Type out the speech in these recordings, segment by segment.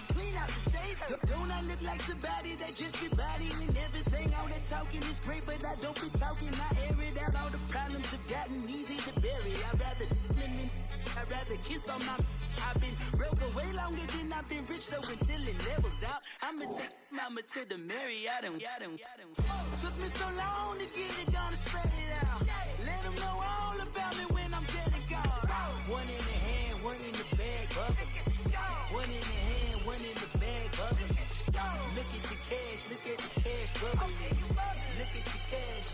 to clean out the safe. Don't I look like somebody that just be bodying everything? All that talking is great, but I don't be talking. I air it out. All the problems have gotten easy to bury. I'd rather kiss on my. I've been broke way longer than I've been rich, so until it levels out, I'ma take mama to the Marriott. Took me so long to get it done and spread it out. Let them know all about me when I'm dead and gone. One in the hand, one in the bag, bubbling. One in the hand, one in the bag, bubbling. Look at the cash, bubbling. Look at the cash,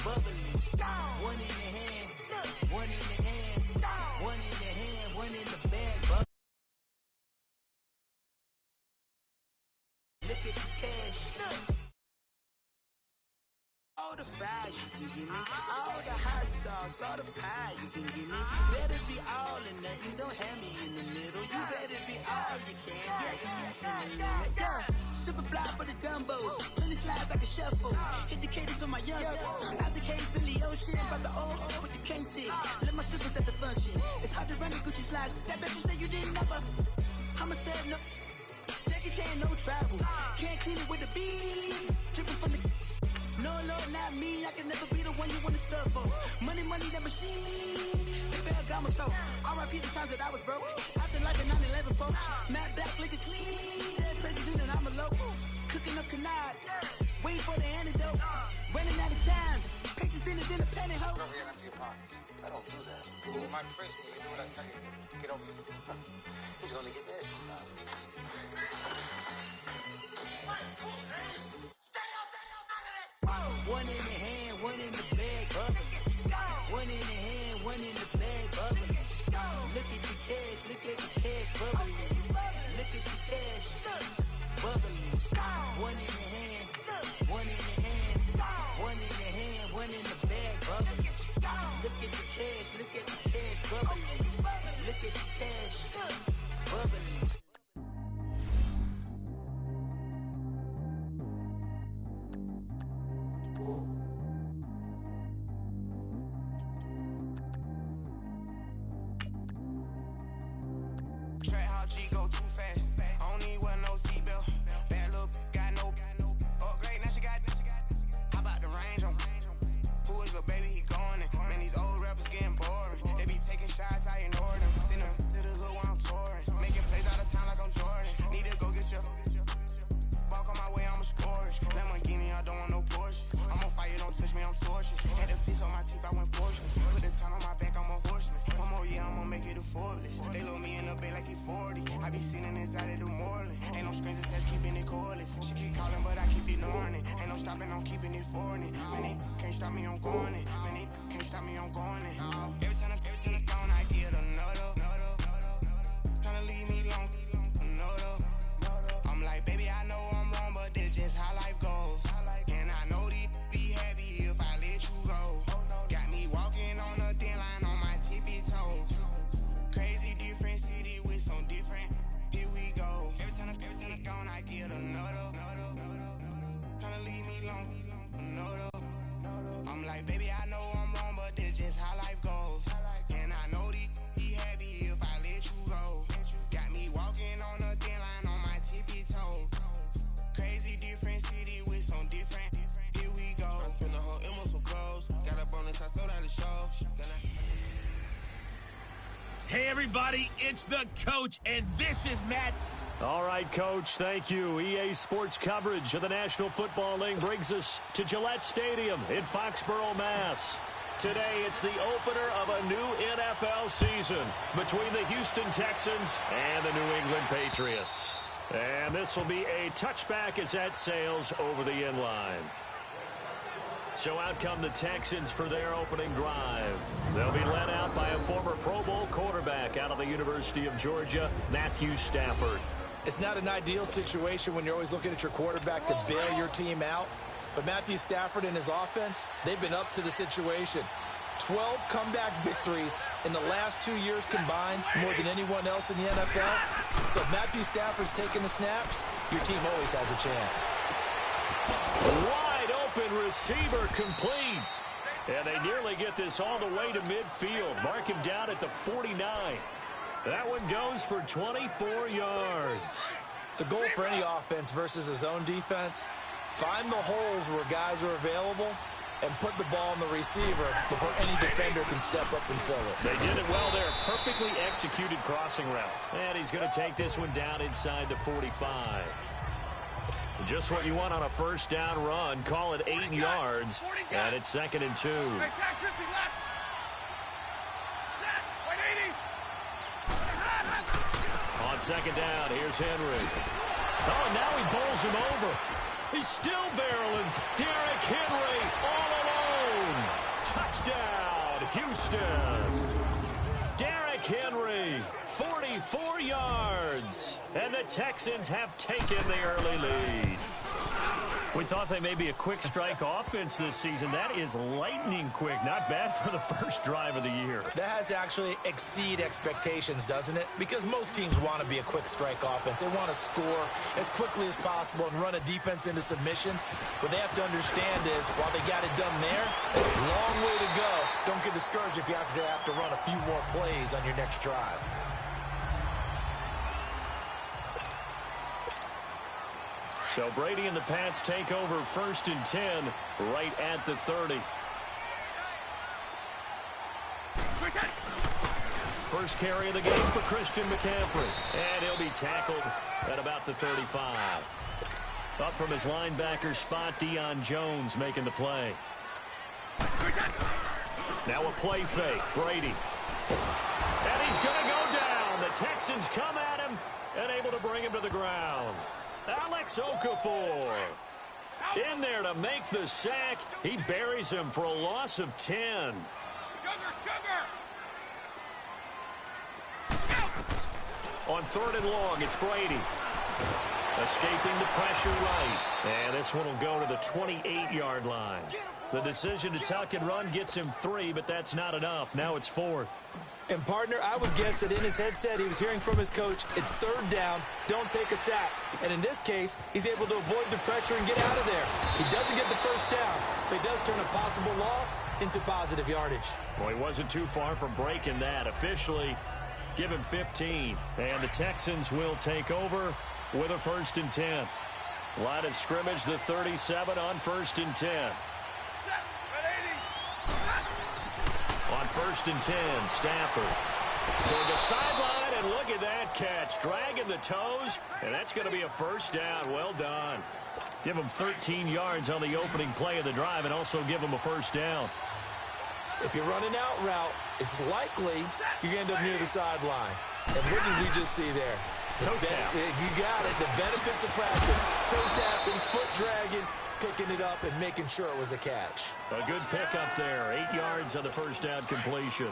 bubbling. One in the hand, one in the hand, one in the hand, one in the bag, bubbling. Look at the cash, all the fries you can give me, all the hot sauce, all the pie you can give me. Better be all or nothing, don't have me in the middle. You better be all you can. Yeah. Super fly for the Dumbos, plenty slides like a shuffle. Hit the cadence on my young. Isaac Hayes, Billy Ocean, about the old with the cane stick. Let my slippers at the function. It's hard to run the Gucci slides. That bet you say you didn't never. I'ma step no. Jackie Chan, no travel. Can't clean it with the beat. Dripping from the. No, not me. I can never be the one you want to stuff for. Money, that machine. Ferragamo stove. R.I.P. the times that I was broke. Acting like a 9/11 folks. Matte black, liquor clean. Dead president and I'm a local. Cooking up canard. Waiting for the antidote. Running out of time. Pictures thinner than a penny hoe. Don't get empty your pockets. I don't do that. In my prison, you do what I tell you. Get over here. He's gonna get nasty. One in the hand, one in the bag, bubbling. One in the hand, one in the bag, bubbling. Look at the cash, bubbling. Look at the cash, bubbling. One in the hand, one in the hand, one in the hand, one in the bag, bubbling. Look at the cash, bubbling. Look at the cash, bubbling. Track how G go too fast. I don't need wear no seatbelt. Bad little got no upgrade. Now she got. How about the range on? Who is little baby? He going in. Man, these old rappers getting boring. They be taking shots, I ignore them. Send them to the hood while I'm touring. Making plays out of town like I'm Jordan. Need to go get your. Walk on my way, I'ma score it. Lamborghini, I don't want no Porsche. I'm on fire, don't touch me, I'm torching. Had the fish on my teeth, I went fortune. Put the time on my back, I'm a horseman. One more year, I'ma make it a Forbes. They look me in the bay like he 40. I be sitting inside of the Moreland. Ain't no screens attached, keeping it cordless. She keep calling, but I keep ignoring it. Ain't no stopping, I'm keeping it foreign. Man, they can't stop me, I'm going it. Man, they can't stop me, I'm going it. Every time I'm gone, I get another. Tryna leave me long, another. I'm like, baby, I know I'm wrong, but that's just how life goes. And I know these be happy if I let you go. Got me walking on a thin line on my tippy toes. Crazy different city with some different. Here we go. Every time I'm gone, I get another. Tryna leave me long, another. I'm like, baby, I know I'm wrong, but that's just how life goes. And I know these be happy if I let you go. Got me walking on a thin line on my tippy toes. Crazy different city with some different. Here we go. I spent the whole M on some clothes. Got a bonus, I sold out the show. Hey everybody, it's the coach, and this is Matt. All right, Coach, thank you. EA Sports coverage of the National Football League brings us to Gillette Stadium in Foxborough, Mass. Today, it's the opener of a new NFL season between the Houston Texans and the New England Patriots. And this will be a touchback as that sails over the end line. So out come the Texans for their opening drive. They'll be led out by a former Pro Bowl quarterback out of the University of Georgia, Matthew Stafford. It's not an ideal situation when you're always looking at your quarterback to bail your team out. But Matthew Stafford and his offense, they've been up to the situation. 12 comeback victories in the last 2 years combined, more than anyone else in the NFL. So if Matthew Stafford's taking the snaps, your team always has a chance. Wide open receiver complete. And they nearly get this all the way to midfield. Mark him down at the 49. That one goes for 24 yards. The goal for any offense versus his own defense, find the holes where guys are available and put the ball on the receiver before any defender can step up and fill it. They did it well there. Perfectly executed crossing route. And he's going to take this one down inside the 45. Just what you want on a first down run. Call it 8 yards. And it's 2nd and 2. On 2nd down, here's Henry. Oh, and now he bowls him over. He's still barreling. Derrick Henry all alone. Touchdown, Houston. Derrick Henry, 44 yards. And the Texans have taken the early lead. We thought they may be a quick strike offense this season. That is lightning quick. Not bad for the first drive of the year. That has to actually exceed expectations, doesn't it? Because most teams want to be a quick strike offense. They want to score as quickly as possible and run a defense into submission. What they have to understand is, while they got it done there, long way to go. Don't get discouraged if you have to run a few more plays on your next drive. So Brady and the Pats take over 1st and 10 right at the 30. First carry of the game for Christian McCaffrey. And he'll be tackled at about the 35. Up from his linebacker spot, Deion Jones making the play. Now a play fake, Brady. And he's going to go down. The Texans come at him and able to bring him to the ground. Alex Okafor in there to make the sack. He buries him for a loss of 10. On 3rd and long, it's Brady. Escaping the pressure right. And this one will go to the 28-yard line. The decision to tuck and run gets him 3, but that's not enough. Now it's 4th. And, partner, I would guess that in his headset he was hearing from his coach, it's 3rd down, don't take a sack. And in this case, he's able to avoid the pressure and get out of there. He doesn't get the first down, but he does turn a possible loss into positive yardage. Well, he wasn't too far from breaking that. Officially, give him 15. And the Texans will take over with a 1st and 10. Line of scrimmage, the 37 on 1st and 10. On 1st and 10, Stafford toward the sideline, and look at that catch. Dragging the toes, and that's going to be a first down. Well done. Give him 13 yards on the opening play of the drive and also give him a first down. If you're running out route, it's likely you're going to end up near the sideline. And what did we just see there? Toe tap. You got it. The benefits of practice. Toe tapping, foot dragging, picking it up and making sure it was a catch. A good pickup there. 8 yards on the first down completion.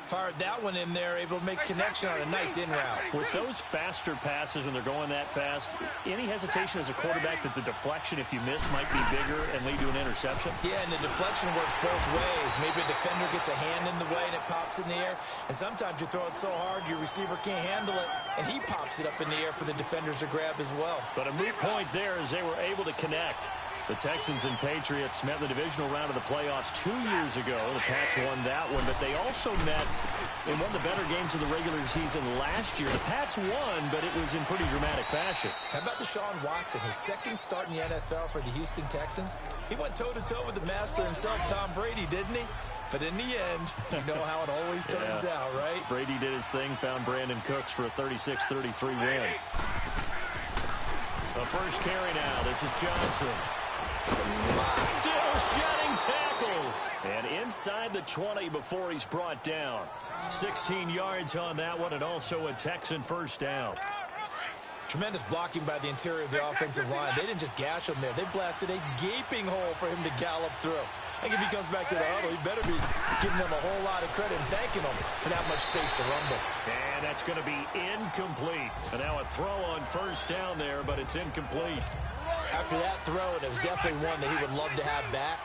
Fired that one in there, able to make connection on a nice in route. With those faster passes and they're going that fast, any hesitation as a quarterback that the deflection, if you miss, might be bigger and lead to an interception? Yeah, and the deflection works both ways. Maybe a defender gets a hand in the way and it pops in the air. And sometimes you throw it so hard your receiver can't handle it, and he pops it up in the air for the defenders to grab as well. But a moot point there as they were able to connect. The Texans and Patriots met in the divisional round of the playoffs 2 years ago. The Pats won that one, but they also met in one of the better games of the regular season last year. The Pats won, but it was in pretty dramatic fashion. How about Deshaun Watson, his second start in the NFL for the Houston Texans? He went toe-to-toe with the master himself, Tom Brady, didn't he? But in the end, you know how it always turns out, right? Brady did his thing, found Brandon Cooks for a 36-33 win. The first carry now. This is Johnson. Still shedding tackles. And inside the 20 before he's brought down. 16 yards on that one, and also a Texan first down. Tremendous blocking by the interior of the offensive line. They didn't just gash him there. They blasted a gaping hole for him to gallop through. I think if he comes back to the huddle, he better be giving them a whole lot of credit and thanking them for that much space to rumble. And that's going to be incomplete. And now a throw on first down there, but it's incomplete. After that throw, and it was definitely one that he would love to have back,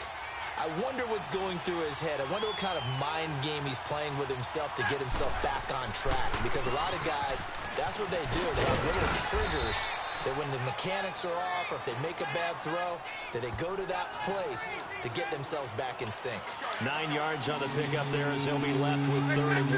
I wonder what's going through his head. I wonder what kind of mind game he's playing with himself to get himself back on track. Because a lot of guys, that's what they do. They have little triggers that when the mechanics are off or if they make a bad throw, that they go to that place to get themselves back in sync. 9 yards on the pickup there as he'll be left with 3rd and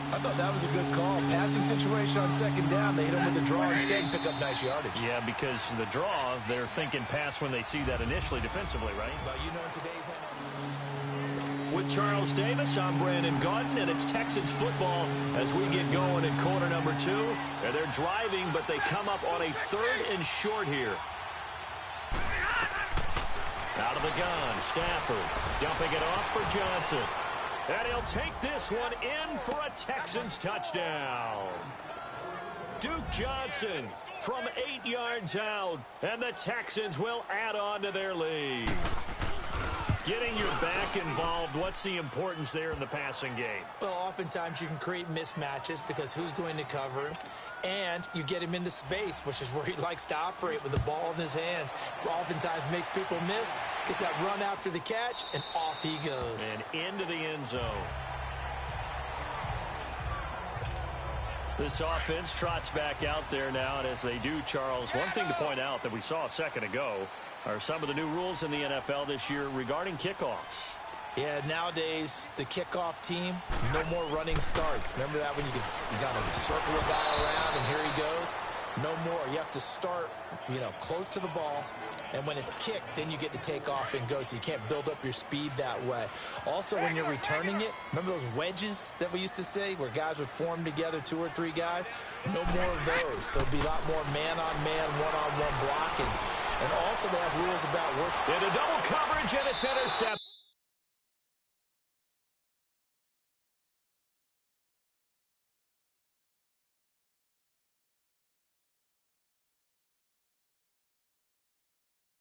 1. I thought that was a good call. Passing situation on second down. They hit him with the draw instead and pick up nice yardage. Yeah, because the draw, they're thinking pass when they see that initially defensively, right? But you know in today's NFL. With Charles Davis, I'm Brandon Gaudin, and it's Texans football as we get going in quarter number 2. And they're driving, but they come up on a 3rd and short here. Out of the gun, Stafford dumping it off for Johnson. And he'll take this one in for a Texans touchdown. Duke Johnson from 8 yards out, and the Texans will add on to their lead. Getting your back involved, what's the importance there in the passing game? Well, oftentimes you can create mismatches because who's going to cover him, and you get him into space, which is where he likes to operate with the ball in his hands. Oftentimes makes people miss, gets that run after the catch, and off he goes. And into the end zone. This offense trots back out there now, and as they do, Charles, one thing to point out that we saw a second ago are some of the new rules in the NFL this year regarding kickoffs. Yeah, nowadays, the kickoff team, no more running starts. Remember that when you got to circle a guy around, and here he goes? No more. You have to start, close to the ball, and when it's kicked, then you get to take off and go, so you can't build up your speed that way. Also, when you're returning it, remember those wedges that we used to say where guys would form together, 2 or 3 guys? No more of those. So it'd be a lot more man-on-man, one-on-one blocking. And also they have rules about work. Into double coverage, and it's intercepted.